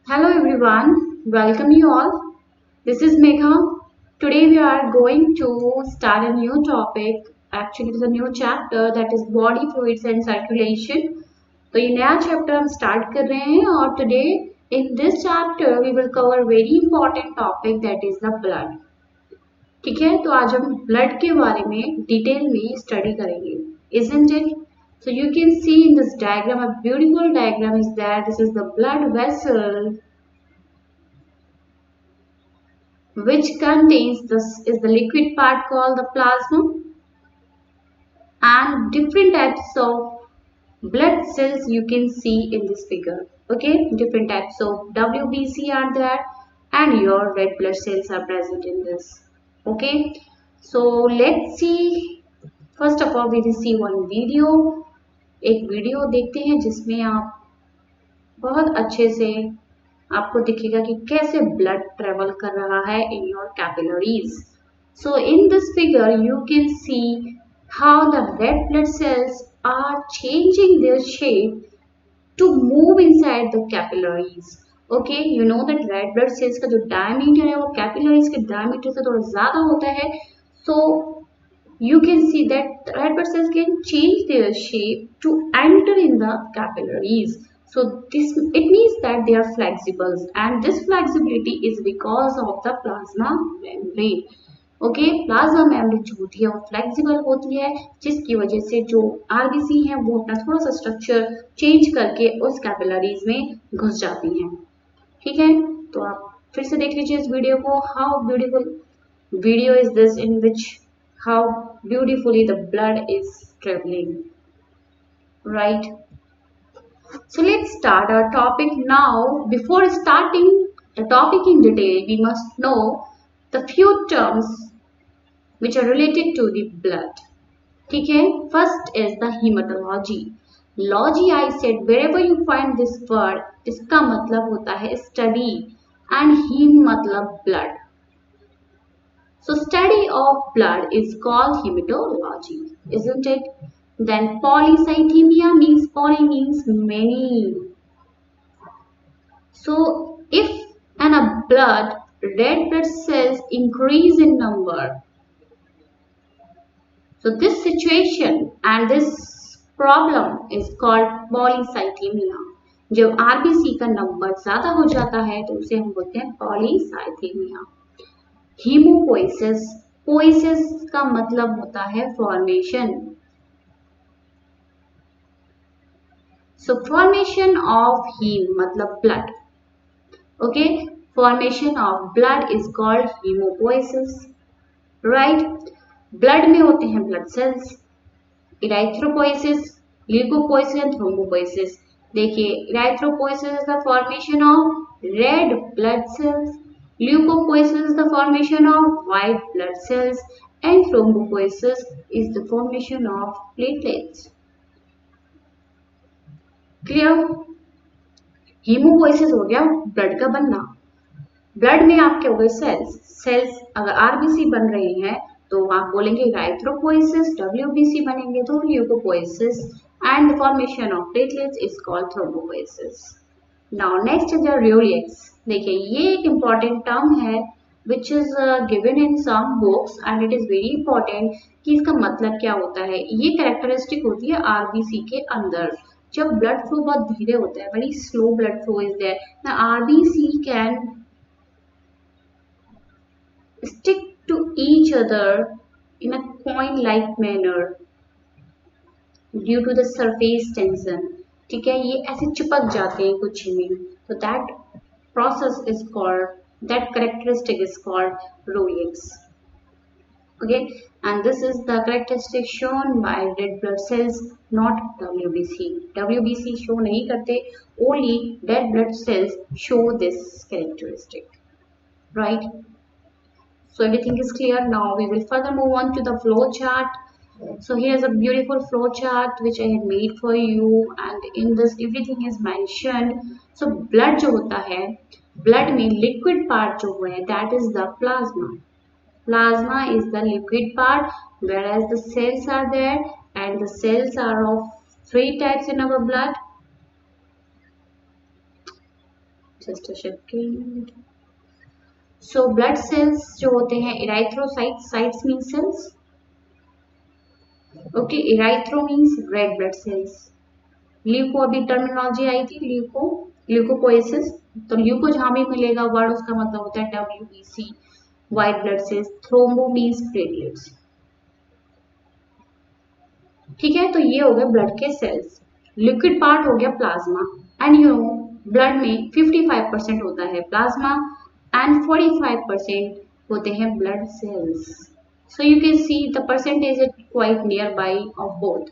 Hello everyone, welcome you all. This is Megha. Today we are going to start a new topic. Actually, it is a new chapter that is body fluids and circulation. तो ये नया chapter हम start कर रहे हैं और today in this chapter we will cover very important topic that is the blood. ठीक है, तो आज हम ब्लड के बारे में डिटेल में स्टडी करेंगे. Isn't it? So you can see in this diagram, a beautiful diagram is there. This is the blood vessel which contains this is the liquid part called the plasma, and different types of blood cells you can see in this figure. Okay, different types of WBC are there and your red blood cells are present in this. Okay, so let's see. First of all we will see one video. एक video देखते हैं जिसमें आप बहुत अच्छे से आपको दिखेगा कि कैसे ब्लड ट्रेवल कर रहा है in your capillaries. So in this figure you can see how the red blood cells are changing their shape to move inside the capillaries. Okay, you know that red blood cells का जो diameter है वो capillaries के diameter से थोड़ा ज़्यादा होता है. So you can see that red blood cells can change their shape to enter in the capillaries. So this it means that they are flexible, and this flexibility is because of the plasma membrane. Okay, plasma membrane जो होती है वो flexible होती है, जिसकी वजह से जो आरबीसी है वो अपना थोड़ा सा स्ट्रक्चर चेंज करके उस कैपिलरीज में घुस जाती हैं. ठीक है, तो आप फिर से देख लीजिए इस वीडियो को. How beautiful video is this in which how beautifully the blood is traveling, right? So let's start our topic now. Before starting the topic in detail, we must know the few terms which are related to the blood. ठीक है, first is the hematology. Logy I said wherever you find this word, इसका मतलब होता है study and hem मतलब blood. So study of blood is called hematology, isn't it? Then polycythemia means poly means many. So if in a blood red blood cells increase in number, so this situation and this problem is called polycythemia. जब RBC का number ज्यादा हो जाता है तो उसे हम बोलते हैं पॉलीसाइथेमिया. हीमोपोइसिस, पोइसिस का मतलब होता है formation. So formation of heme मतलब blood. Okay, formation of blood is called hemopoiesis, right? Blood में होते हैं blood cells, erythropoiesis, leukopoiesis and thrombopoiesis. देखिए, erythropoiesis is the formation of red blood cells, leukopoiesis is the formation of white blood cells, and thrombopoiesis is the formation of platelets. Clear? hemopoiesis हो गया blood का बनना. Blood में आपके हो गए sales. Sales अगर आरबीसी बन रही हैं तो आप बोलेंगे इराइथ्रोपोइसिस, डब्ल्यूबीसी बनेंगे तो leukopoiesis, and the formation of platelets is called thrombopoiesis. Now next is rouleaux. देखिए, ये एक इम्पॉर्टेंट टर्म है which is given in some books and it is very important कि इसका मतलब क्या होता है. ये कैरेक्टरिस्टिक होती है आरबीसी के अंदर. जब ब्लड फ्लो बहुत धीरे होता है, very slow blood flow is there, the RBC can stick to each other in a coin like manner due to the surface tension. ठीक है, ये ऐसे चिपक जाते हैं कुछ में. तो that process is called, that characteristic is called Rolex. Okay, and this is the characteristic shown by red blood cells, not WBC. WBC show नहीं करते, only red blood cells show this characteristic, right? So everything is clear. Now we will further move on to the flow chart. So here is a beautiful flow chart which I had made for you, and in this everything is mentioned. So blood जो होता है, blood में liquid part जो है that is the plasma. Plasma is the liquid part, whereas the cells are there, and the cells are of three types in our blood. Just a second. So blood cells जो होते हैं erythrocytes, cytes mean cells, okay, erythro means red blood cells. Leuko अभी terminology आई थी, leuko, leucopoiesis, तो leuco जहां भी मिलेगा वर्ड उसका मतलब होता है WBC, white blood cells. Thrombo means platelets. ठीक है, तो ये हो गए ब्लड के सेल्स। लिक्विड पार्ट हो गया plasma, and you know blood में 55% होता है प्लाज्मा एंड 45% होते हैं blood sales. So you can see the percentage is quite near by of both.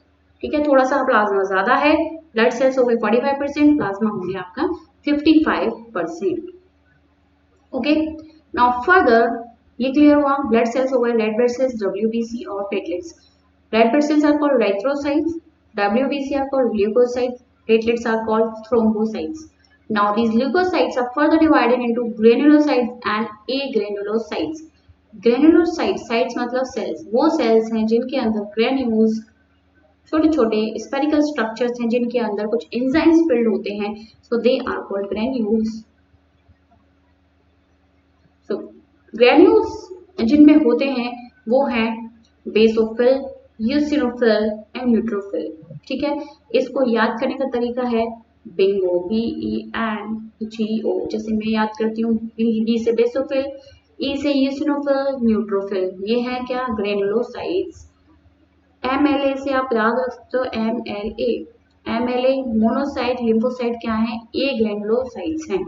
ठीक है, थोड़ा सा प्लाज्मा ज्यादा है, ब्लड सेल्स हो गए 45%, प्लाज्मा हो गया आपका 55%। ओके, नाउ फर्दर ये क्लियर हुआ, ब्लड सेल्स हो गए रेड ब्लड सेल्स, WBC और platelets. Red blood cells are called erythrocytes, WBC are called leukocytes, platelets are called thrombocytes. Now these leukocytes are further divided into granulocytes and agranulocytes. Granulocytes, sites मतलब cells, वो cells हैं जिनके अंदर granules, छोटे छोटे spherical structures हैं जिनके अंदर कुछ enzymes filled होते हैं, so they are called granules. So granules जिनमें होते हैं वो हैं बेसोफिल, यूसिनोफिल एंड न्यूट्रोफिल। ठीक है, इसको याद करने का तरीका है बिंगो, BENGO। जैसे मैं याद करती हूँ, बी से बेसोफिल, ई से यूसिनोफिल, न्यूट्रोफिल, ये है क्या ग्रेनुलोसाइट्स। MLA से आप याद रख सकते हो, MLA मोनोसाइट, लिम्फोसाइट क्या है, ए ग्रेनुलोसाइट्स हैं,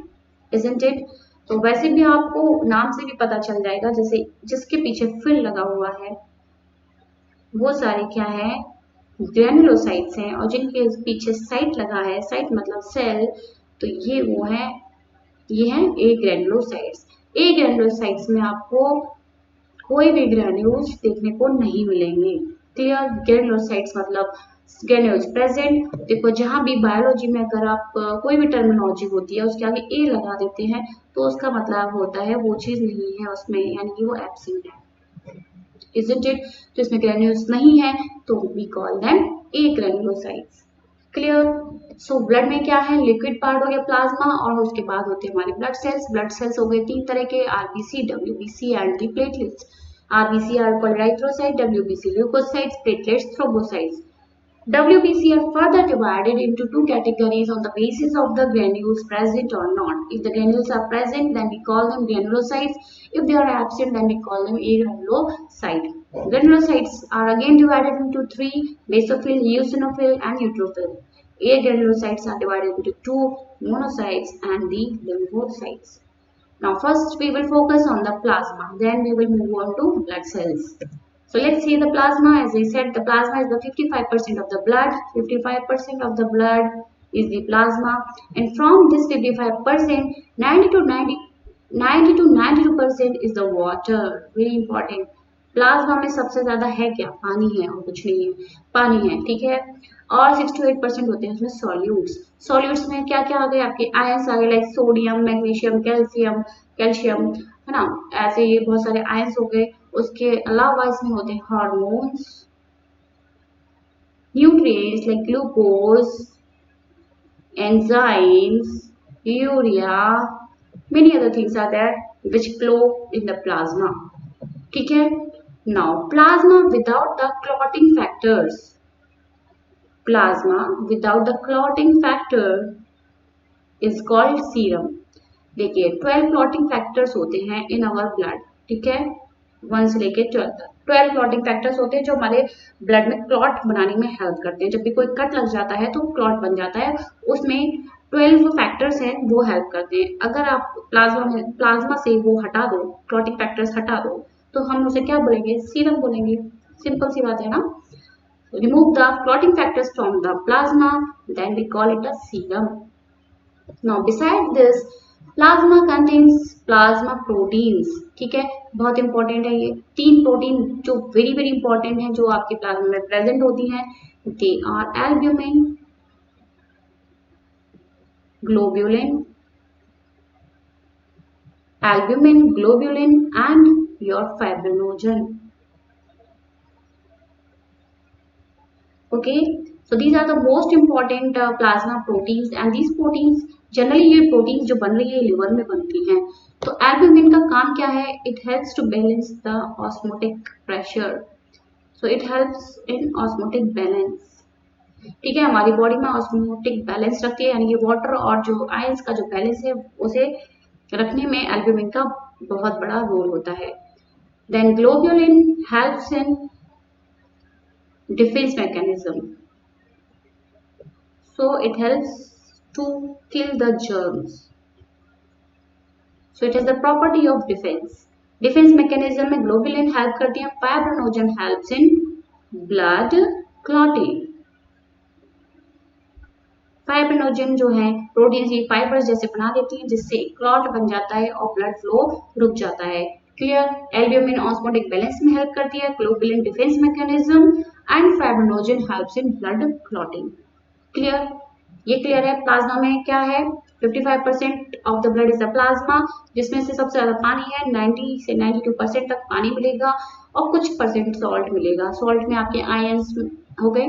इजंट इट। तो वैसे भी आपको नाम से भी पता चल जाएगा, जैसे जिसके पीछे फिल लगा हुआ है वो सारे क्या है, ग्रेनुलोसाइट्स हैं, और जिनके पीछे साइट लगा है, साइट मतलब सेल, तो ये वो है, ये है ए ग्रेनुलोसाइट्स। ए ग्रेनुलोसाइट्स में आपको कोई भी ग्रेन्यूल्स देखने को नहीं मिलेंगे। क्लियर, ग्रेनुलोसाइट्स मतलब ग्रेन्यूल्स प्रेजेंट। देखो जहां भी बायोलॉजी में अगर आप कोई भी टर्मिनोलॉजी होती है उसके आगे ए लगा देते हैं तो उसका मतलब होता है वो चीज नहीं है उसमें, यानी कि वो एब्सेंट है, isn't it? तो इसमें ग्रेन्यूल्स नहीं है तो we call them agranulocytes. Clear. So blood में क्या है, लिक्विड पार्ट हो गया प्लाज्मा, और उसके बाद होते हैं हमारे ब्लड सेल्स। ब्लड सेल्स हो गए तीन तरह के, RBC, WBC and the platelets. RBC are called erythrocyte, WBC leukocytes, platelets thrombocytes. WBC are further divided into two categories on the basis of the granules present or not. If the granules are present, then we call them granulocytes. If they are absent, then we call them agranulocyte. Granulocytes are again divided into three: basophil, eosinophil, and neutrophil. Agranulocytes are divided into two: monocytes and the lymphocytes. Now first we will focus on the plasma, then we will move on to blood cells. So let's see the plasma. As I said, the plasma is the 55% of the blood. 55% of the blood is the plasma, and from this 55%, 90 to 92% is the water. Very important. Plasma में सबसे ज्यादा है क्या, पानी है और कुछ नहीं है, पानी है, ठीक है। और 6 to 8% होते हैं उसमें सॉल्यूट्स। सॉल्यूट्स में क्या क्या आ गए आपके, आयंस आ गए, लाइक सोडियम, मैग्नीशियम, कैल्शियम, है ना, ऐसे ये बहुत सारे आयंस हो गए। उसके अलावा इसमें होते हैं hormones, nutrients like glucose, enzymes, urea, many other things are there which flow in the plasma. ठीक है, now plasma without the clotting factors, plasma without the clotting factor is called serum. देखिए 12 क्लॉटिंग फैक्टर्स होते हैं in our blood, ठीक है, 1 से लेके 12 तक 12 क्लॉटिंग फैक्टर्स होते हैं जो हमारे ब्लड में क्लॉट बनाने में हेल्प करते हैं। जब भी कोई कट लग जाता है तो क्लॉट बन जाता है, उसमें 12 फैक्टर्स हैं वो हेल्प करते हैं। अगर आप प्लाज्मा से वो हटा दो, क्लॉटिंग फैक्टर्स हटा दो, तो हम उसे क्या बोलेंगे, सीरम बोलेंगे। सिंपल सी बात है ना। Remove the clotting factors from the plasma, then we call it a serum. Now beside this, plasma contains plasma proteins, ठीक है, बहुत इंपॉर्टेंट है ये 3 प्रोटीन जो वेरी वेरी इंपॉर्टेंट है जो आपके प्लाज्मा में प्रेजेंट होती हैं। They are albumin, globulin and your fibrinogen. Okay, So these are the most important plasma proteins, and these proteins generally ये प्रोटीन्स जो बन रही है लिवर में बनती हैं. तो एल्ब्यूमिन का काम क्या है? It helps to balance the osmotic pressure. So it helps in osmotic balance. ठीक है, हमारी बॉडी में ऑस्मोटिक बैलेंस रखती है, यानी कि वाटर और जो आयंस का जो बैलेंस है उसे रखने में एल्ब्यूमिन का बहुत बड़ा रोल होता है. Then globulin helps in defence mechanism. So it helps to kill the germs. So it has the property of defense. Defense mechanism में globulin help करती है. Fibrinogen helps in blood clotting. Fibrinogen जो है protein की fibres जैसे बना देती है, जिससे क्लॉट बन जाता है और ब्लड फ्लो रुक जाता है. क्लियर? एल्ब्यूमिन ऑस्मोटिक बैलेंस में हेल्प करती है, globulin defence mechanism, and fibrinogen helps in blood clotting. Clear? ये क्लियर है. प्लाज्मा में क्या है? 55% of the blood is the plasma, जिसमें से सबसे ज्यादा पानी है. 90 से 92% तक पानी मिलेगा और कुछ परसेंट सॉल्ट मिलेगा. सॉल्ट में आपके आयंस हो गए,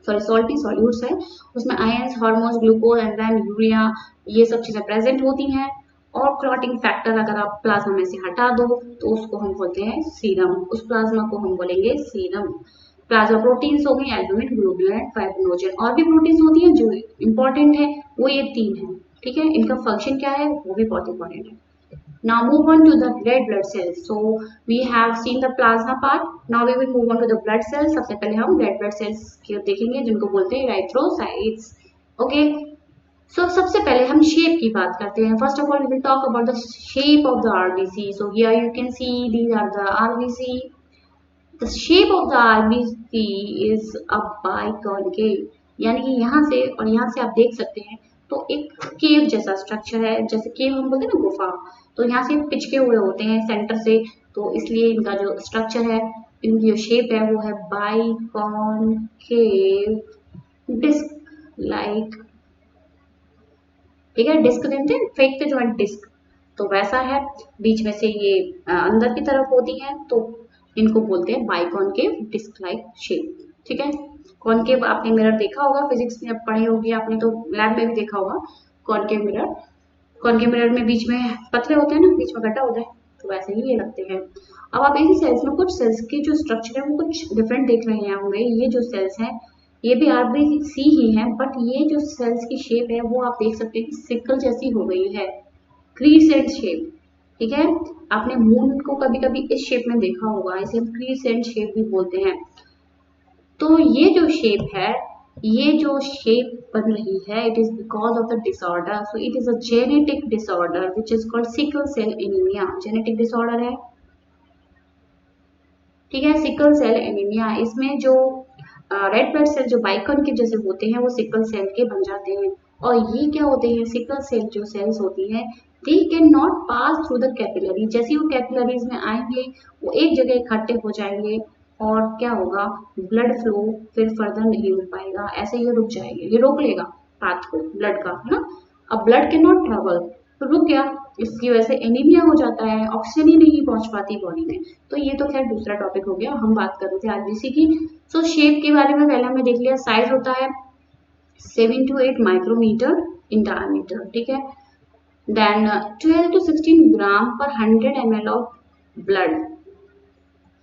सॉरी सॉल्ट ही सॉल्यूट्स है, उसमें ions, hormones, glucose, enzyme, urea, ये सब चीजें प्रेजेंट होती हैं. और क्लॉटिंग फैक्टर अगर आप प्लाज्मा में से हटा दो तो उसको हम बोलते हैं सीरम. उस प्लाज्मा को हम बोलेंगे सीरम. प्लाज्मा प्रोटीन्स हो गई, एल्ब्यूमिन, ग्लोबुलिन, फाइब्रिनोजन. और भी प्रोटीन्स होती हैं जो इंपॉर्टेंट है, वो ये 3 है. ठीक है, इनका फंक्शन क्या है वो भी बहुत इंपॉर्टेंट है. Now move on to the red blood cells. So we have seen the plasma part. Now we will move on to the blood cells. सबसे पहले हम red blood cells की देखेंगे, जिनको बोलते हैं erythrocytes. Okay. So सबसे पहले हम shape की बात करते हैं. First of all, we will talk about the shape of the RBC. So here you can see these are the RBC. The shape of the RBC is a biconcave. यानी कि यहाँ से और यहाँ से आप देख सकते हैं तो एक केव जैसा स्ट्रक्चर है. जैसे केव हम बोलते हैं ना, गुफा, तो यहाँ से पिचके हुए होते हैं सेंटर से, तो इसलिए इनका जो स्ट्रक्चर है, इनकी जो शेप है वो है बाइकॉनकेव डिस्क लाइक. ठीक है, डिस्क कहते हैं, फेंकते जो है डिस्क, तो वैसा है. बीच में से ये अंदर की तरफ होती है, तो इनको बोलते हैं बाइकॉनकेव डिस्क लाइक शेप. ठीक है, कॉनकेव आपने मिरर देखा होगा, फिजिक्स में पढ़ी होगी आपने, तो लैब में भी देखा होगा कॉनकेव मिरर. कॉनकेव मिरर में बीच में पतले होते हैं ना, बीच में गड्ढा होता है, तो वैसे ही ये लगते हैं. अब आप इसी सेल्स में कुछ सेल्स के जो स्ट्रक्चर है वो कुछ डिफरेंट देख रहे होंगे. ये जो सेल्स हैं ये भी आरबीसी ही हैं, बट ये जो सेल्स की शेप है वो आप देख सकते हैं कि सिकल जैसी हो गई है, क्रीसेंट शेप. ठीक है, आपने मून को कभी कभी इस शेप में देखा होगा, इसे हम क्रीसेंट शेप भी बोलते हैं. तो ये जो शेप है, ये जो शेप बन रही है, it is because of the disorder. So it is a genetic disorder which is called sickle cell anaemia. Genetic disorder है. ठीक है, सिकल सेल एनीमिया. इसमें जो रेड ब्लड सेल जो बाइकॉन के जैसे होते हैं वो सिकल सेल के बन जाते हैं. और ये क्या होते हैं, सिकल सेल जो सेल्स होती हैं, they can not pass through the capillary. जैसे वो कैपिलरीज में आएंगे वो एक जगह इकट्ठे हो जाएंगे और क्या होगा, ब्लड फ्लो फिर फर्दर नहीं हो पाएगा, ऐसे ये रुक जाएंगे, ये रोक लेगा पाथ को ब्लड का, है ना. अब ब्लड कैन नॉट ट्रेवल, तो रुक गया, इसकी वजह से एनीमिया हो जाता है, ऑक्सीजन ही नहीं पहुंच पाती बॉडी में. तो ये तो खैर दूसरा टॉपिक हो गया, हम बात कर रहे थे आरबीसी की. सो शेप के बारे में पहले हमने देख लिया. साइज होता है 7 to 8 माइक्रोमीटर इन डायमीटर. ठीक है, देन 12 to 16 ग्राम पर 100 ml ऑफ ब्लड.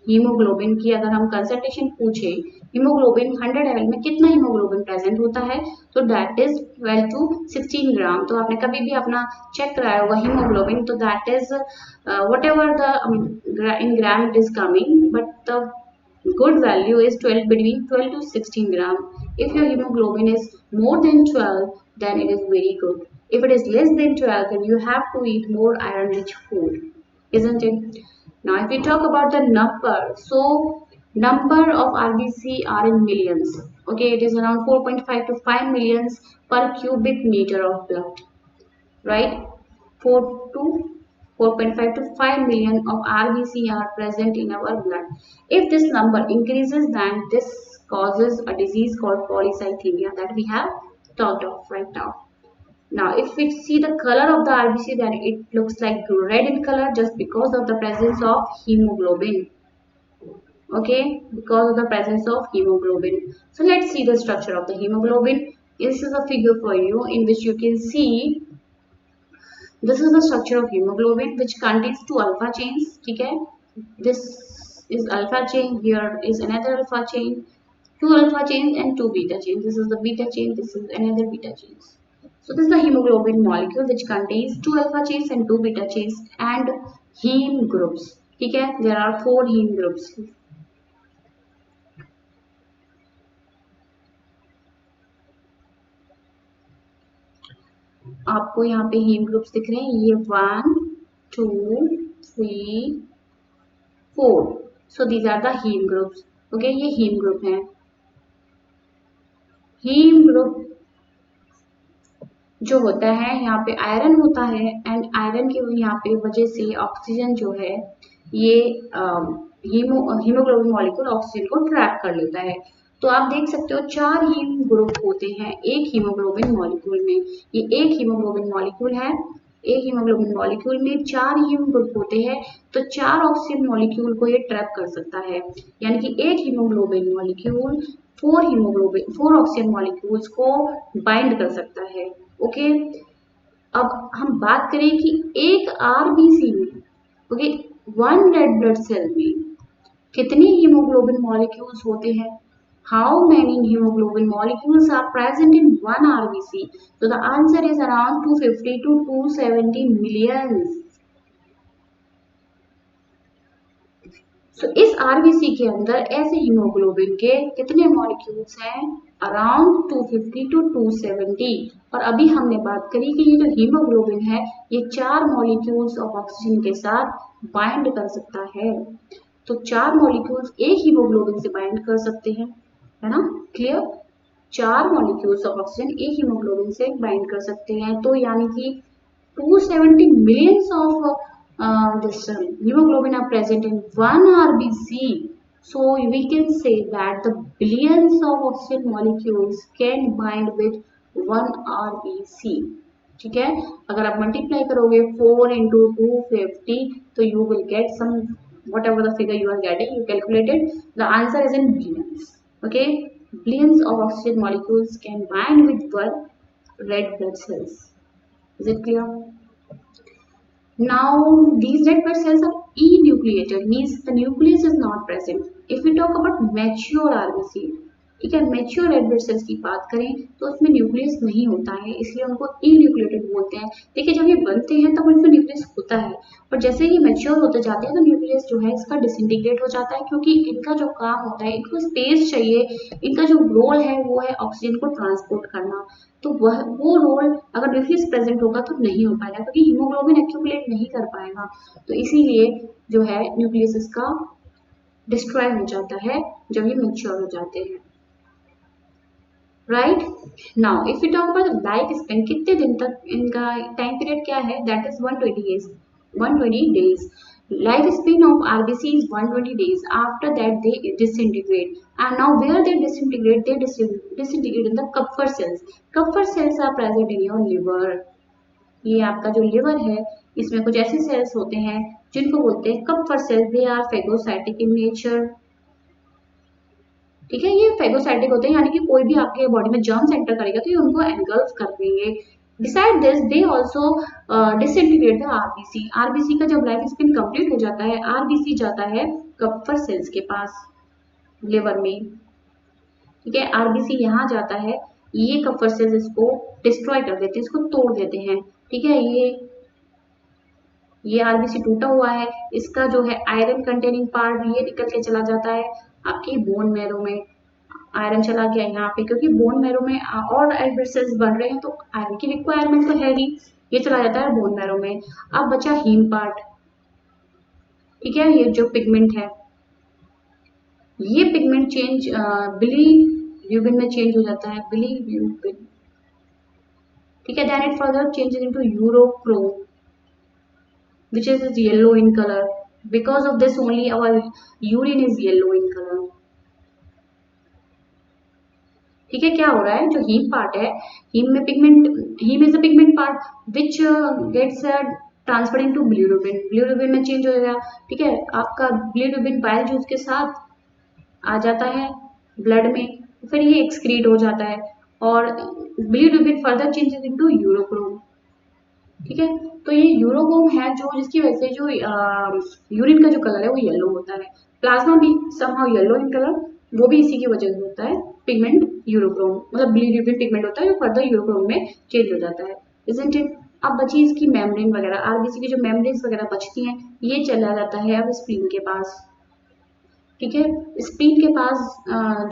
हीमोग्लोबिन की अगर हम कंसंट्रेशन पूछे, हीमोग्लोबिन 100 ml में कितना हीमोग्लोबिन प्रेजेंट होता है, तो दैट इज 12 to 16 ग्राम. तो आपने कभी भी अपना चेक कराया होगा हीमोग्लोबिन, तो that is what ever the in gram it is coming, but the good value is 12, between 12 to 16 gram. If your hemoglobin is more than 12, then it is very good. If it is less than 12, then you have to eat more iron rich food, isn't it? Now if we talk about the number, so number of RBC are in millions. Okay, it is around 4.5 to 5 millions per cubic meter of blood, right? 4.5 to 5 million of RBC are present in our blood. If this number increases, then this causes a disease called polycythemia that we have talked of right now. Now, if we see the color of the RBC, then it looks like red in color just because of the presence of hemoglobin. okay, because of the presence of hemoglobin. So let's see the structure of the hemoglobin. This is a figure for you in which you can see this is the structure of hemoglobin, which contains two alpha chains. ठीक है, this is alpha chain, here is another alpha chain, two alpha chains and two beta chains. This is the beta chain, this is another beta chains. So this is the hemoglobin molecule which contains two alpha chains and two beta chains and heme groups. ठीक है, there are four heme groups. आपको यहाँ पे haem groups दिख रहे हैं, ये 1 2 3 4. So these are the haem groups. Okay, ये हीम ग्रुप है. हीम ग्रुप जो होता है यहाँ पे आयरन होता है एंड आयरन की यहाँ पे वजह से ऑक्सीजन जो है ये हीमोग्लोबिन मॉलिक्यूल ऑक्सीजन को ट्रैप कर लेता है. तो आप देख सकते हो चार हीम ग्रुप होते हैं एक हीमोग्लोबिन मॉलिक्यूल में. ये एक हीमोग्लोबिन मॉलिक्यूल है, एक हीमोग्लोबिन मॉलिक्यूल में चार हीम ग्रुप होते हैं, तो चार ऑक्सीजन मॉलिक्यूल को ये ट्रैप कर सकता है. यानी कि एक haemoglobin molecule four oxygen molecules को बाइंड कर सकता है. ओके, अब हम बात करें कि एक आरबीसी में, okay, one red blood cell में कितने हीमोग्लोबिन मॉलिक्यूल्स होते हैं? How many hemoglobin molecules are present in one RBC? So the answer is around 250 to 270 millions. So इस RBC के अंदर ऐसे हीमोग्लोबिन के कितने मॉलिक्यूल्स हैं? Around 250 to 270. और अभी हमने बात करी कि ये जो हीमोग्लोबिन है ये चार मॉलिक्यूल्स ऑफ ऑक्सीजन के साथ बाइंड कर सकता है. तो चार मॉलिक्यूल्स एक हीमोग्लोबिन से बाइंड कर सकते हैं, है ना, क्लियर. चार मॉलिक्यूल्स ऑफ ऑक्सीजन एक हीमोग्लोबिन से बाइंड कर सकते हैं. तो यानी कि 270 millions of this hemoglobin are present in one RBC. So we can say that the billions of oxygen molecules can bind with one RBC. ठीक है, अगर आप मल्टीप्लाई करोगे 4 into 250 तो you will get some whatever the figure you are getting, you calculated, the answer is in billions. Okay, billions of oxygen molecules can bind with one red blood cells. Is it clear? Now these red blood cells are enucleated, means the nucleus is not present. If we talk about mature RBC, ठीक है, mature red blood sales की बात करें तो उसमें nucleus नहीं होता है, इसलिए उनको इन्यूक्लिएटेड बोलते हैं. देखिए, जब ये बनते हैं तब उनमें न्यूक्लियस होता है, और जैसे ही मेच्योर होते जाते हैं तो न्यूक्लियस जो है इसका डिसइंटीग्रेट हो जाता है, क्योंकि इनका जो काम होता है, इनको स्पेस चाहिए, इनका जो रोल है वो है ऑक्सीजन को ट्रांसपोर्ट करना. तो वो रोल अगर न्यूक्लियस प्रेजेंट होगा तो नहीं हो पाएगा, क्योंकि हीमोग्लोबिन एक्यूमुलेट नहीं कर पाएगा. तो इसीलिए जो है न्यूक्लियस इसका डिस्ट्रॉय हो जाता है जब ये मेच्योर हो जाते हैं. Right, now if you talk about life span, कितने दिन तक इनका टाइम पीरियड क्या है? That is 120 days. Life span of RBC is 120 days. After that they disintegrate, and now where they disintegrate? They disintegrate in the Kupffer cells. Kupffer cells are present in your liver. ये आपका जो liver है इसमें कुछ ऐसे sales होते हैं जिनको बोलते हैं Kupffer cells. They are phagocytic in nature. ठीक है, ये फेगोसाइटिक होते हैं, यानी कि कोई भी आपके बॉडी में जर्म्स एंटर करेगा तो ये उनको एनगल्फ कर देंगे. Beside this they also disintegrate the RBC. RBC का जब लाइफ स्पेन कंप्लीट हो जाता है, आरबीसी जाता है कप्फर सेल्स के पास लिवर में. ठीक है, आरबीसी यहाँ जाता है, ये कप्फर सेल्स इसको डिस्ट्रॉय कर देते हैं, इसको तोड़ देते हैं. ठीक है, ये आरबीसी टूटा हुआ है, इसका जो है आयरन कंटेनिंग पार्ट ये निकल के चला जाता है आपकी बोन मैरो में. आयरन चला गया यहाँ पे, क्योंकि बोन मैरो में और रेड ब्लड सेल्स बन रहे हैं तो आयरन की रिक्वायरमेंट तो है ही, ये चला जाता है बोन मैरो में. अब बचा हीम पार्ट. ठीक है, ये जो पिगमेंट है ये पिगमेंट चेंज बिलीरुबिन में चेंज हो जाता है, बिलीरुबिन. ठीक है, then it further changes into urochrome which is yellow in color. Because of this only our urine is yellow in color. ठीक है, क्या हो रहा है, जो हीम पार्ट है, हीम में pigment, haem is the pigment part which gets transferred into bilirubin. Bilirubin में चेंज हो गया. ठीक है, आपका बिलीरुबिन बाइल जूस के साथ आ जाता है ब्लड में, फिर ये एक्सक्रीट हो जाता है और bleed with further changes into urochrome. ठीक है, तो ये यूरोक्रोम है जो जिसकी वजह से जो यूरिन का जो कलर है वो येलो होता है। प्लाज्मा भी समहाउ येलो इन कलर, वो भी इसी की वजह से होता है। पिगमेंट यूरोक्रोम मतलब बिलीरुबिन पिगमेंट होता है जो फर्दर यूरोक्रोम में चेंज हो जाता है, इजंट इट। अब बची इसकी मेम्ब्रेन वगैरह, आरबीसी की जो मेम्ब्रेन्स वगैरह बचती हैं ये चला जाता है अब स्प्लीन के पास। ठीक है, स्प्लीन के पास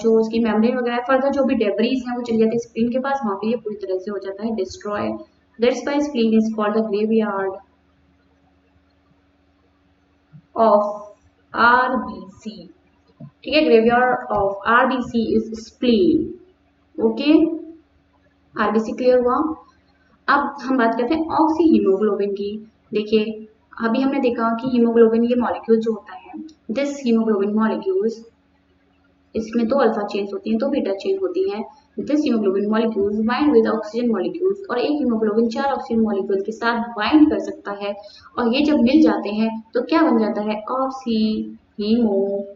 जो उसकी मेम्ब्रेन वगैरह फर्दर जो भी डेब्रीज हैं वो चली जाती है स्प्लीन के पास, वहां पे ये पूरी तरह से हो जाता है destroy. That's why spleen is called the graveyard of RBC. ठीक है, graveyard of RBC is spleen. Okay, RBC clear हुआ। अब हम बात करते हैं ऑक्सी हीमोग्लोबिन की। देखिए, अभी हमने देखा कि हीमोग्लोबिन ये मॉलिक्यूल जो होता है, दिस हीमोग्लोबिन मॉलिक्यूल्स, इसमें दो अल्फा चेन्स होती हैं, दो बीटा चेन होती हैं। This haemoglobin molecules bind with oxygen molecules, और एक हीमोग्लोबिन चार ऑक्सीजन मॉलिक्यूल के साथ बाइंड कर सकता है, और ये जब मिल जाते हैं तो क्या बन जाता है, ऑक्सी हीमोग्लोबिन।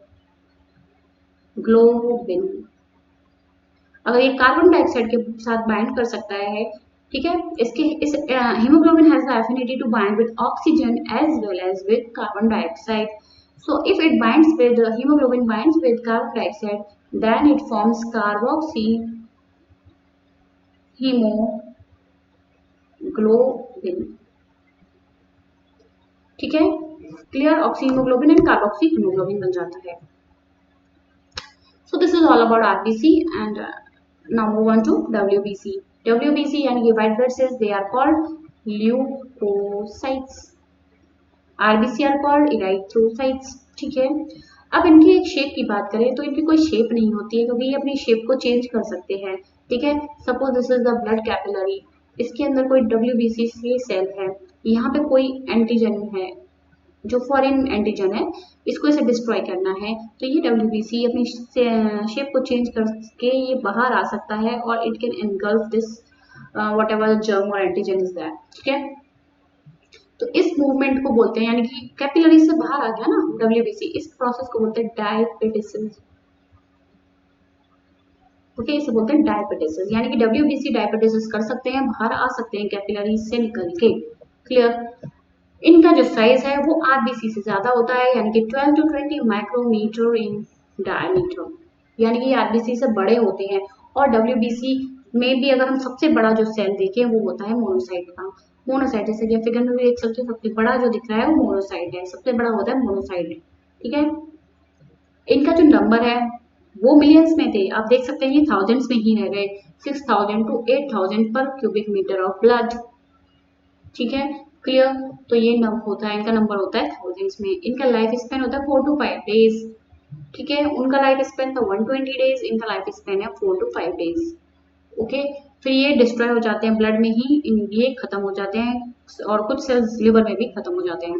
अगर ये कार्बन डाइऑक्साइड के साथ बाइंड कर सकता है, ठीक है, इसके इस haemoglobin has the affinity to bind with oxygen as well as with carbon dioxide. So if it binds with the hemoglobin binds with carbon dioxide, then it forms carboxy hemoglobin. ठीक है, clear, oxy haemoglobin and carboxy haemoglobin बन जाता है। So this is all about RBC and now move on to WBC. WBC यानी कि white blood cells, they are called leukocytes. RBC are called erythrocytes. ठीक है, अब इनकी एक शेप की बात करें तो इनकी कोई शेप नहीं होती है क्योंकि ये अपनी शेप को चेंज कर सकते हैं। ठीक है, suppose this is the blood capillary, इसके अंदर कोई WBC सेल है, यहाँ पे कोई एंटीजन है जो फॉरेन एंटीजन है, इसको इसे डिस्ट्रॉय करना है, तो ये WBC अपनी शेप को चेंज करके ये बाहर आ सकता है और it can engulf this whatever germ और एंटीजन इज दैट। ठीक है, तो इस मूवमेंट को बोलते हैं, यानी कि कैपिलरी से बाहर आ गया ना WBC, इस प्रोसेस को बोलते हैं डायपेटिसिस। ओके, इसे बोलते हैं डायपेटिसिस, यानी कि WBC डायपेटिसिस कर सकते हैं, बाहर आ सकते हैं कैपिलरी से निकल के। क्लियर, इनका जो साइज है वो RBC से ज्यादा होता है, यानी कि 12 to 20 माइक्रोमीटर इन डायमीटर, यानी कि RBC से बड़े होते हैं। और WBC में भी अगर हम सबसे बड़ा जो सेल देखें वो होता है मोनोसाइट का। मोनोसाइट, जैसे कि फिगर में भी देख सकते हो, सबसे बड़ा जो दिख रहा है वो मोनोसाइट है, सबसे बड़ा होता है मोनोसाइट। ठीक है, इनका जो नंबर है वो मिलियंस में थे, आप देख सकते हैं ये थाउजेंड्स में ही रह गए, 6000 to 8000 पर क्यूबिक मीटर ऑफ ब्लड। ठीक है, क्लियर, तो ये होता है, इनका नंबर होता है थाउजेंड्स में। इनका लाइफ स्पेन होता है 4 to 5 डेज। ठीक है, उनका लाइफ स्पेन था 120 डेज, इनका लाइफ स्पेन है 4 to 5 डेज। ओके, फिर ये डिस्ट्रॉय हो जाते हैं ब्लड में ही, ये खत्म हो जाते हैं, और कुछ सेल्स लिवर में भी खत्म हो जाते हैं।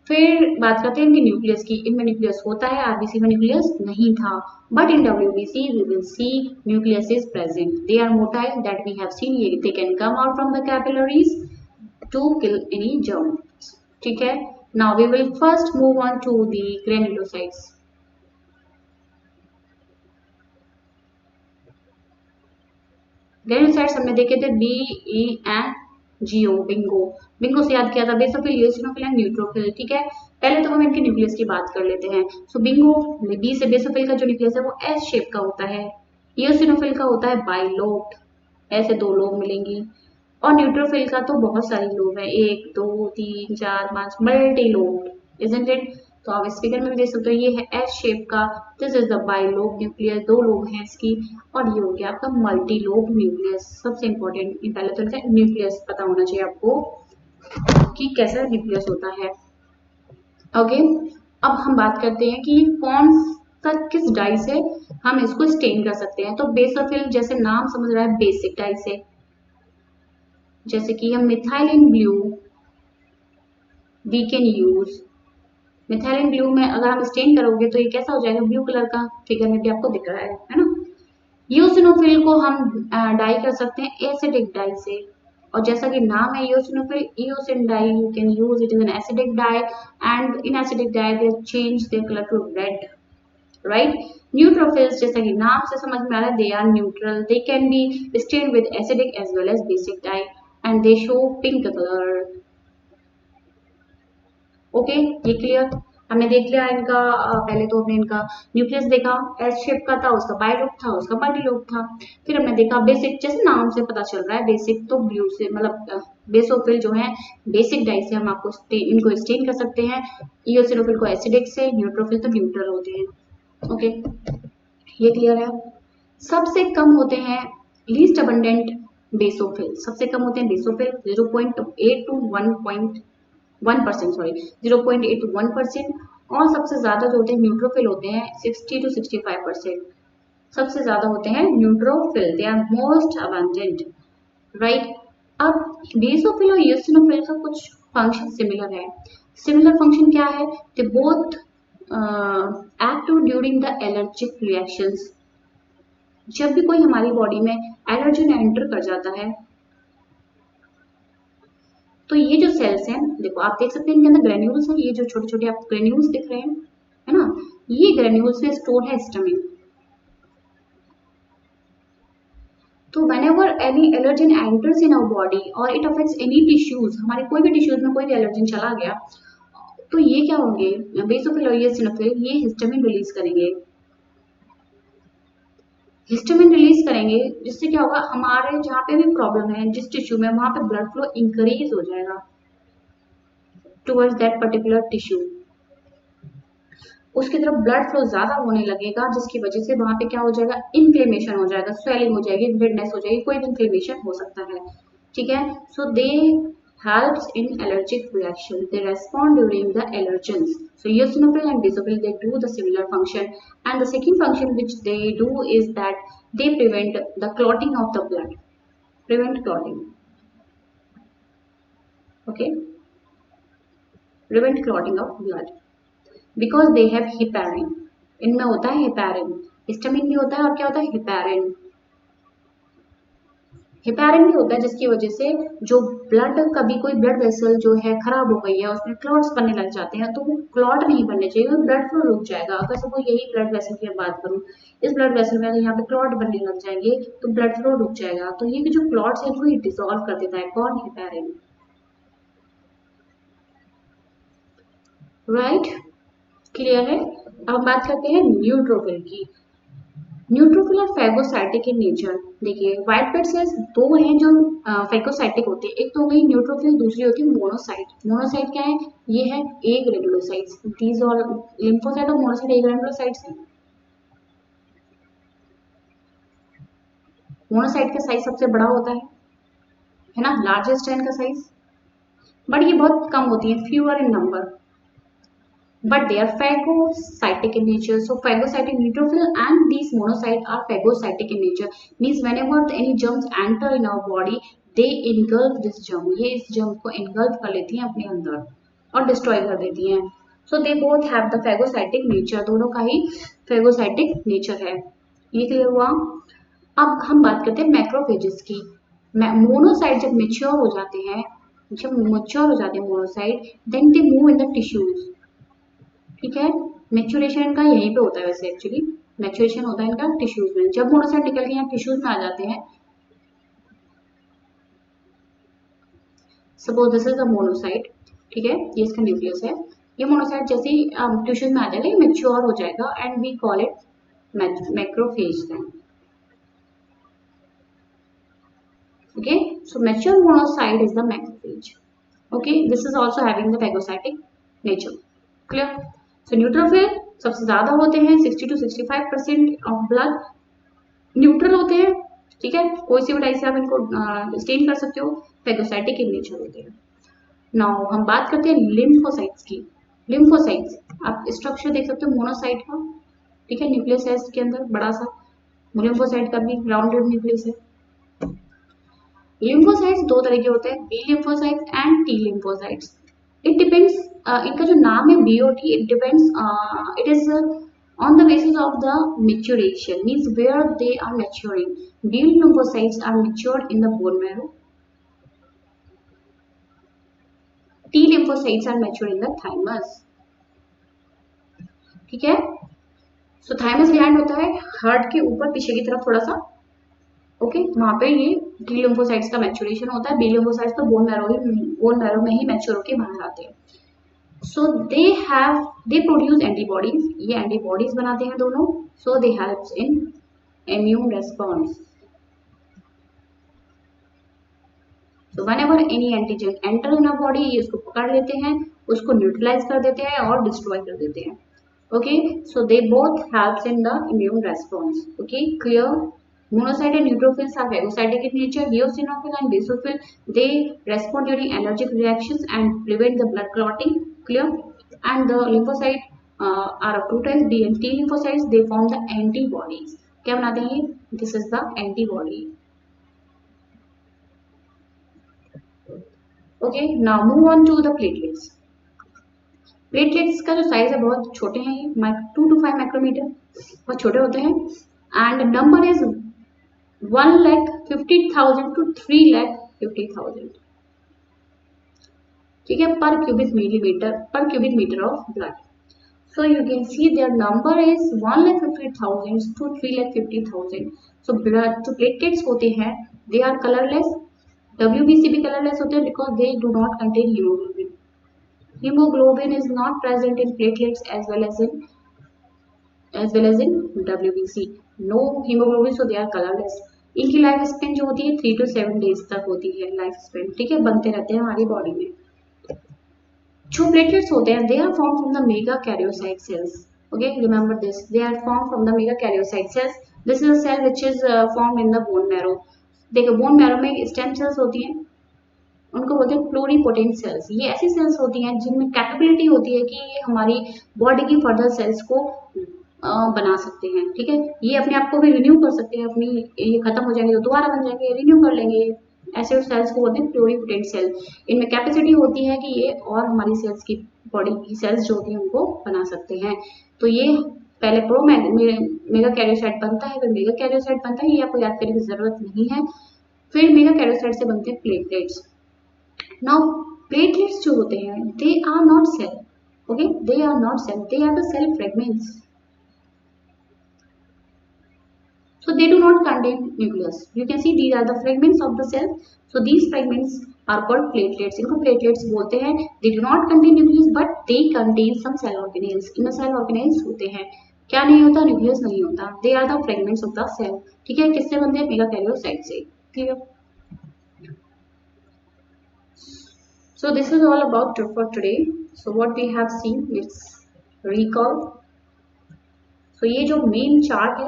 फिर बात करते हैं इनके न्यूक्लियस की। इनमें न्यूक्लियस होता है, RBC में न्यूक्लियस नहीं था, but in WBC we will see nucleus is present. They are motile that we have seen, they can come out from the capillaries to kill any germ. ठीक है, now we will first move on to the granulocytes. Granulocytes हमने देखे थे BENGO, Bingo. Bingo से याद किया था basophil, eosinophil and neutrophil. ठीक है, पहले तो हम इनके न्यूक्लियस की बात कर लेते हैं। सो बिंगो, बी से बेसोफिल का जो न्यूक्लियस है वो S शेप का होता है, यूसिनोफिल का होता है बाइलोब्ड, ऐसे दो लोब मिलेंगी, और न्यूट्रोफिल का तो बहुत सारी लोब है, 1 2 3 4 5 मल्टी लोब्ड, इजंट इट। तो आप इस फिगर में भी देख सकते हो, ये है S शेप का, this is the bilobe nucleus, दो लोब हैं इसकी, और ये हो गया आपका मल्टी लोब न्यूक्लियस। सबसे इंपॉर्टेंट, पहले तो इनका न्यूक्लियस पता होना चाहिए आपको कि कैसा न्यूक्लियस होता है। ओके, अब हम बात करते हैं कि कौन सा किस डाई से हम इसको स्टेन कर सकते हैं। तो बेसोफिल, जैसे नाम समझ रहा है, बेसिक डाई से, जैसे कि हम methylene blue we can use. Methylene blue में अगर आप स्टेन करोगे तो ये कैसा हो जाएगा, ब्लू कलर का, फिगर में भी आपको दिख रहा है ना। यूसिनोफिल को हम डाई कर सकते हैं एसिडिक डाई से, और जैसा कि नाम है eosinophil, eosin dye, you can use it is an acidic dye, and in acidic dye they change their colour to red, right. Neutrophils जैसा कि नाम से समझ में आ रहा है, they are neutral, they can be stained with acidic as well as basic dye and they show pink colour. Okay, ये क्लियर। हमने देख लिया इनका पहले तो हमने इनका न्यूक्लियस देखा, एस शेप का था, उसका बाई लोब था, उसका मल्टी लोब था। फिर हमने देखा बेसिक, जैसे नाम से पता चल रहा है बेसिक, तो ब्लू से मतलब बेसोफिल जो है बेसिक डाई से हम आपको इनको स्टेन कर सकते हैं, इओसिनोफिल को एसिडिक से, न्यूट्रोफिल तो न्यूट्रल होते हैं। ओके, ये क्लियर है। सबसे कम होते हैं लीस्ट अबंडेंट बेसोफिल, सबसे कम होते हैं बेसोफिल 0.8 टू 1.1%, सॉरी 0.8 टू 1%, और सबसे ज्यादा जो होते हैं न्यूट्रोफिल होते हैं 60 टू 65%। सबसे ज्यादा होते हैं neutrophil, they are most abundant, right. अब बेसोफिल और ईओसिनोफिल का कुछ फंक्शन सिमिलर है। सिमिलर फंक्शन क्या है? They both active during the allergic reactions. जब भी कोई हमारी बॉडी में एलर्जन एंटर कर जाता है, तो ये जो सेल्स हैं, देखो आप देख सकते हैं इनके अंदर ग्रेन्यूल्स हैं, ये जो छोटे छोटे आप ग्रेन्यूल्स दिख रहे हैं, है ना, ये ग्रेन्यूल्स में स्टोर है हिस्टामिन। तो whenever any allergen enters in our body or it affects any tissues, हमारे कोई भी टिश्यूज में कोई भी एलर्जन चला गया, तो ये क्या होंगे, बेसोफिल और ईओसिनोफिल, ये हिस्टामिन रिलीज करेंगे। हिस्टामिन रिलीज करेंगे जिससे क्या होगा, हमारे जहाँ पे भी प्रॉब्लम है जिस टिश्यू में, वहां पे ब्लड फ्लो इंक्रीज हो जाएगा टुवर्ड्स दैट पर्टिकुलर टिश्यू, उसकी तरफ ब्लड फ्लो ज्यादा होने लगेगा, जिसकी वजह से वहां पे क्या हो जाएगा, इन्फ्लेमेशन हो जाएगा, स्वेलिंग हो जाएगी, रेडनेस हो जाएगी, कोई भी इन्फ्लेमेशन हो सकता है। ठीक है, सो दे helps in allergic reaction, they respond during the allergens. So eosinophil and basophil, they do the similar function, and the second function which they do is that they prevent the clotting of the blood, prevent clotting. Okay, prevent clotting of blood because they have heparin. इनमें होता है heparin, histamine भी होता है और क्या होता है, हेपेरिन। हेपेरिन भी होता है जिसकी वजह से जो ब्लड, कभी कोई ब्लड वेसल जो है खराब हो गई है, उसमें क्लॉट्स बनने लग जाते हैं, तो वो क्लॉट नहीं बनने चाहिए, ब्लड फ्लो रुक जाएगा। अगर सपोज यही ब्लड वेसल की बात करूं, इस ब्लड वेसल में अगर यहाँ पे क्लॉट बनने लग जाएंगे तो ब्लड फ्लो रुक जाएगा। तो ये जो क्लॉट्स है इनको ये डिसॉल्व कर देता है, कौन, हेपेरिन, राइट। क्लियर है। अब हम बात करते हैं न्यूट्रोफिल की। न्यूट्रोफिल और फैगोसाइटिक इन नेचर। देखिए व्हाइट ब्लड सेल्स दो हैं जो फैगोसाइटिक होते हैं, एक तो हो गई न्यूट्रोफिल, दूसरी होती है मोनोसाइट। मोनोसाइट क्या है, ये है ए ग्रेनुलोसाइट्स, दीज ऑल लिम्फोसाइट और मोनोसाइट ए ग्रेनुलोसाइट्स हैं। मोनोसाइट का साइज सबसे बड़ा होता है ना, लार्जेस्ट है इनका साइज, बट ये बहुत कम होती है, fewer in number, but they are phagocytic in nature. So phagocytic neutrophil and these monocytes are phagocytic in nature. Means whenever any germs enter in our body, they engulf this germ. ये इस germ को engulf कर लेती हैं अपने अंदर और destroy कर देती हैं. So they both have the phagocytic nature. दोनों का ही phagocytic nature है. ये क्लियर हुआ। अब हम बात करते हैं मैक्रोफेजेस की। मोनोसाइट जब मेच्योर हो जाते हैं, monocyte, then they move in the tissues. ठीक है, मैच्योरेशन इनका यहीं पे होता है, वैसे एक्चुअली मैच्योरेशन होता है इनका टिश्यूज में। जब मोनोसाइट निकल के यहाँ टिश्यूज में आ जाते हैं, suppose this is a monocyte, ठीक है, ये इसका न्यूक्लियस है, ये मोनोसाइट जैसे ही टिश्यूज में आ जाएगा, ये मैच्योर हो जाएगा and we call it macrophage then. Okay, so mature monocyte is the macrophage. Okay, this is also having the phagocytic nature. Clear. So neutrophil सबसे ज्यादा होते हैं, 60 टू 65% ऑफ ब्लड न्यूट्रल होते हैं। ठीक है, कोई सी भी डाई से आप इनको स्टेन कर सकते हो, फैगोसाइटिक इन नेचर होते हैं। नाउ हम बात करते हैं लिम्फोसाइट्स की। लिम्फोसाइट्स आप स्ट्रक्चर देख सकते हो मोनोसाइट का, ठीक है, न्यूक्लियस है इसके अंदर बड़ा सा, लिम्फोसाइट का भी राउंडेड न्यूक्लियस है। लिम्फोसाइट्स दो तरह के होते हैं, B lymphocytes and T lymphocytes. It depends, इनका जो नाम है बीओटी, it depends, it is on the basis of the maturation, means where they are maturing. B lymphocytes are matured in the bone marrow. T lymphocytes are matured in the thymus. ठीक है, सो thymus gland होता है heart के ऊपर पीछे की तरफ थोड़ा सा, ओके वहां पे ये टी लिम्फोसाइट्स का मैच्योरेशन होता है। बी लिम्फोसाइट्स तो बोन मैरो में ही मैच्योर होकर बाहर आते हैं। सो दे प्रोड्यूस एंटीबॉडीज, ये एंटीबॉडीज बनाते हैं दोनों। So they helps in immune response. So whenever any antigen enter in a body, ये उसको पकड़ लेते हैं, उसको न्यूट्रलाइज कर देते हैं और डिस्ट्रॉय कर देते हैं। Okay, so they both helps in the immune response. Okay, clear? Monocyte and neutrophils are phagocytic in nature. Eosinophil and basophil, they respond during allergic reactions and prevent the blood clotting. Clear? And the lymphocyte are of two types, B and T lymphocytes. They form the antibodies. क्या बनाते हैं? This is the antibody. Okay, now move on to the platelets. Platelets का जो size है बहुत छोटे हैं, ये 2 to 5 माइक्रोमीटर, बहुत छोटे होते हैं। एंड नंबर इज 1,50,000 to 3,50,000, ठीक है, पर cubic metre of blood. So you can see their number is 1,50,000 to 3,50,000। So blood जो प्लेटलेट्स होते हैं दे आर कलरलेस। WBC भी कलरलेस होते हैं because they do not contain haemoglobin. Hemoglobin is not present in platelets as well as in WBC. No hemoglobin, so they are colorless. इनकी life span जो होती है 3 to 7 days तक होती है लाइफ स्पेन, ठीक है, बनते रहते हैं हमारी बॉडी में। जो प्लेटलेट्स होते हैं they are form from the megakaryocyte cells. Okay, remember this, they are form from the megakaryocyte cells. This is a cell which is form in the bone marrow. देखो bone marrow में stem cells होती हैं, उनको बोलते हैं pluripotent sales. ये ऐसी sales होती हैं जिनमें कैपेबिलिटी होती है कि ये हमारी बॉडी की फर्दर सेल्स को बना सकते हैं, ठीक है। ये अपने आप को भी रिन्यू कर सकते हैं, अपनी ये खत्म हो जाएंगे तो दोबारा बन जाएंगे, रिन्यू कर लेंगे। ऐसे सेल्स को बोलते हैं प्लूरिपोटेंट सेल। इनमें कैपेसिटी होती है कि ये और हमारी सेल्स की बॉडी की सेल्स जो होती हैं उनको बना सकते हैं। तो ये पहले मेगा कैरियोसाइट बनता है, फिर मेगा कैरियोसाइट बनता है, ये आपको याद करने की जरूरत नहीं है। फिर मेगा कैरियोसाइट से बनते हैं प्लेटलेट्स। Now platelets जो होते हैं they are not cell, okay, they are not cell, they are the cell fragments, so they do not contain nucleus. You can see these are the fragments of the cell, so these fragments are called platelets. इनको platelets बोलते हैं। They do not contain nucleus but they contain some cell organelles. इनमें cell organelles होते हैं, क्या नहीं होता, nucleus नहीं होता। They are the fragments of the cell, ठीक है। किससे बनते हैं? मेगा कैरियोसाइट से, ठीक है। So this is all about for today. So what we have seen, let's recall. So ये जो मेन चार्ट है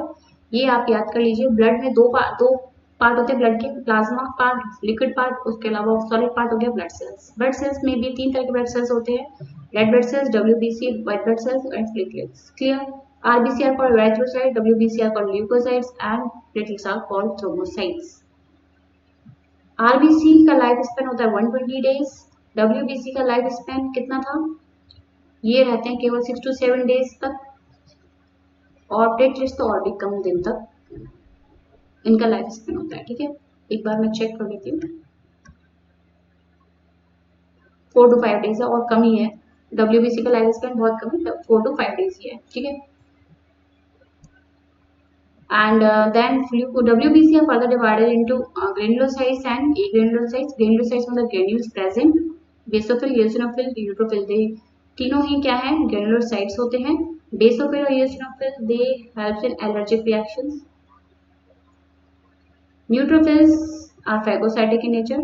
ये आप याद कर लीजिए। ब्लड में दो पार्ट होते हैं ब्लड के, प्लाज्मा पार्ट, लिक्विड पार्ट, उसके अलावा सॉलिड पार्ट हो गया ब्लड सेल्स। ब्लड सेल्स में भी 3 तरह के ब्लड सेल्स होते हैं, red blood sales, WBC, white blood cells and platelets. Clear? RBC are called erythrocytes, WBC are called leukocytes and platelets are called thrombocytes. RBC का life span होता है 120 days. WBC का लाइफ स्पेन कितना था? ये रहते हैं केवल 6 to 7 डेज तक, और प्लेटलेट्स तो और भी कम दिन तक इनका लाइफ स्पेन होता है, ठीक है। एक बार मैं चेक कर लेती हूँ, 4 to 5 डेज है और कम ही है। WBC का लाइफ स्पेन बहुत कम है, 4 to 5 डेज ही है, ठीक है। And then WBC are further divided into granulocytes and agranulocytes. Granulocytes मतलब granules present, basophil, eosinophil, neutrophil, they तीनों ही क्या है? granulocytes होते हैं। basophil और eosinophil they helps in allergic reactions. Neutrophils are phagocytic in nature.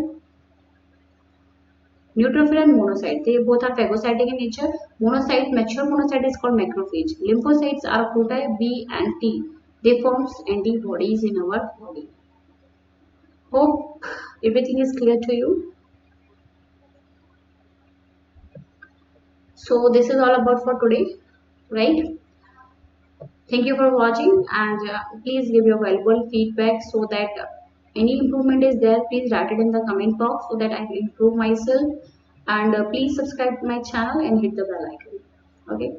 Neutrophil and monocyte, they both are phagocytic in nature. Monocyte, mature monocyte is called macrophage. Lymphocytes are of two types, B and T. They forms antibodies in our body. Hope everything is clear to you. So this is all about for today, right? Thank you for watching, and please give your valuable feedback so that any improvement is there, please write it in the comment box so that I will improve myself. And please subscribe to my channel and hit the bell icon. Okay.